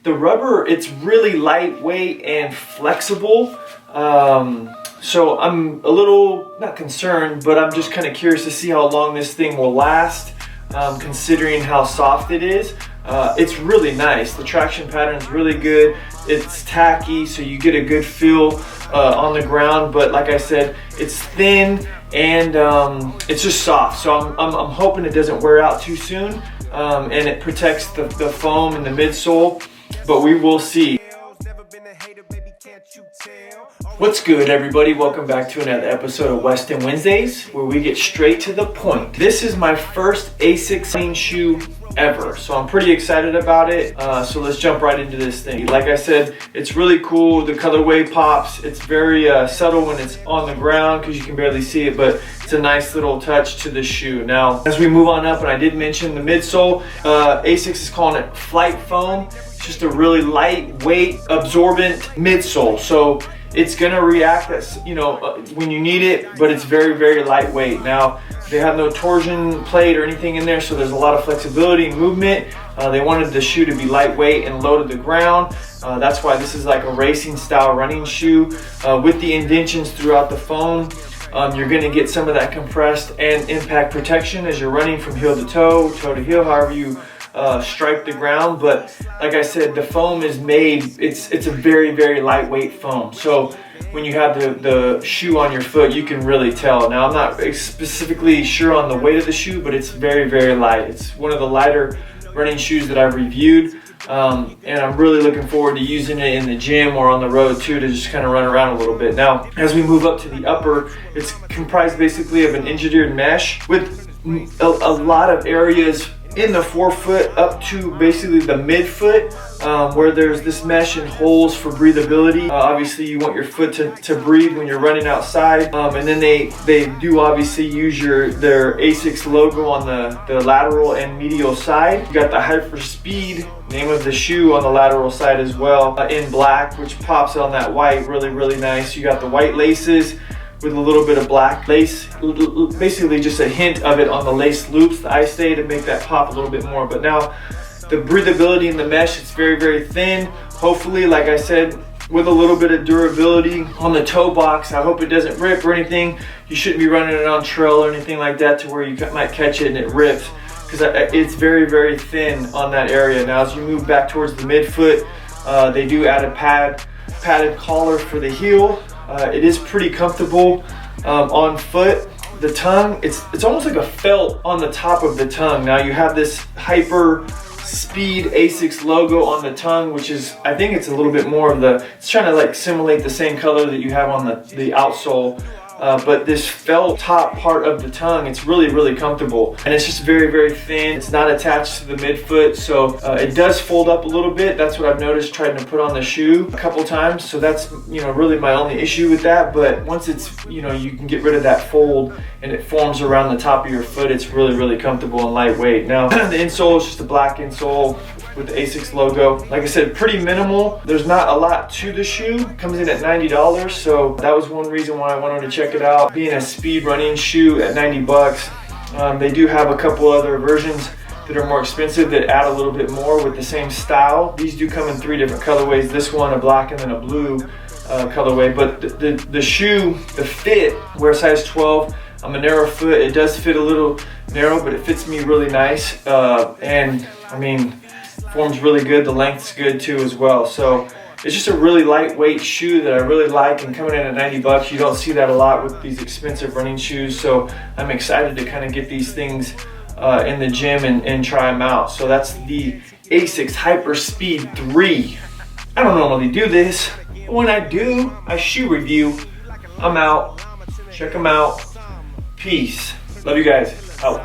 The rubber, it's really lightweight and flexible. So I'm a little, not concerned, but I'm just kind of curious to see how long this thing will last, considering how soft it is. It's really nice. The traction pattern is really good. It's tacky, so you get a good feel on the ground. But like I said, it's thin and it's just soft. So I'm hoping it doesn't wear out too soon, and it protects the foam and the midsole. But we will see. What's good, everybody? Welcome back to another episode of Weston Wednesdays, where we get straight to the point. This is my first Asics running shoe ever, so I'm pretty excited about it. So let's jump right into this thing. Like I said, it's really cool. The colorway pops. It's very subtle when it's on the ground because you can barely see it, but it's a nice little touch to the shoe. Now, as we move on up, and I did mention the midsole, Asics is calling it Flight Foam. It's just a really lightweight, absorbent midsole. So it's gonna react as, when you need it, but it's very, very lightweight. Now, they have no torsion plate or anything in there, so there's a lot of flexibility and movement. They wanted the shoe to be lightweight and low to the ground. That's why this is like a racing style running shoe. With the indentions throughout the foam, you're gonna get some of that compressed and impact protection as you're running from heel to toe, toe to heel, however you stripe the ground. But like I said, the foam is made, it's a very, very lightweight foam. So when you have the shoe on your foot, you can really tell. Now, I'm not specifically sure on the weight of the shoe, but it's very, very light. It's one of the lighter running shoes that I've reviewed. And I'm really looking forward to using it in the gym or on the road too, to just kind of run around a little bit. Now, as we move up to the upper, it's comprised basically of an engineered mesh with a lot of areas in the forefoot up to basically the midfoot, where there's this mesh and holes for breathability. Obviously, you want your foot to breathe when you're running outside. And then they do obviously use their Asics logo on the lateral and medial side. You got the Hyper Speed name of the shoe on the lateral side as well, in black, which pops on that white really, really nice. You got the white laces with a little bit of black lace, basically just a hint of it on the lace loops, the eye stay, to make that pop a little bit more. But now the breathability in the mesh, it's very, very thin. Hopefully, like I said, with a little bit of durability on the toe box. I hope it doesn't rip or anything. You shouldn't be running it on trail or anything like that to where you might catch it and it rips, because it's very, very thin on that area. Now, as you move back towards the midfoot, they do add a padded collar for the heel. It is pretty comfortable on foot. The tongue, it's almost like a felt on the top of the tongue. Now you have this Hyper Speed Asics logo on the tongue, which is, I think it's a little bit more of it's trying to like simulate the same color that you have on the outsole. But this felt top part of the tongue, it's really, really comfortable. And it's just very, very thin. It's not attached to the midfoot, so it does fold up a little bit. That's what I've noticed trying to put on the shoe a couple times. So that's, really my only issue with that. But once it's, you can get rid of that fold and it forms around the top of your foot, it's really, really comfortable and lightweight. Now, the insole is just a black insole with the Asics logo. Like I said, pretty minimal. There's not a lot to the shoe. It comes in at $90, so that was one reason why I wanted to check it out. Being a speed running shoe at 90 bucks, they do have a couple other versions that are more expensive that add a little bit more with the same style. These do come in 3 different colorways. This one, a black, and then a blue colorway. But the shoe, the fit, we're size 12. I'm a narrow foot. It does fit a little narrow, but it fits me really nice. And I mean, forms really good. The length's good too as well. So it's just a really lightweight shoe that I really like, and coming in at 90 bucks, you don't see that a lot with these expensive running shoes. So I'm excited to kind of get these things in the gym and try them out. So that's the Asics Hyper Speed 3. I don't normally do this. When I do, I shoe review. I'm out. Check them out. Peace. Love you guys. Out.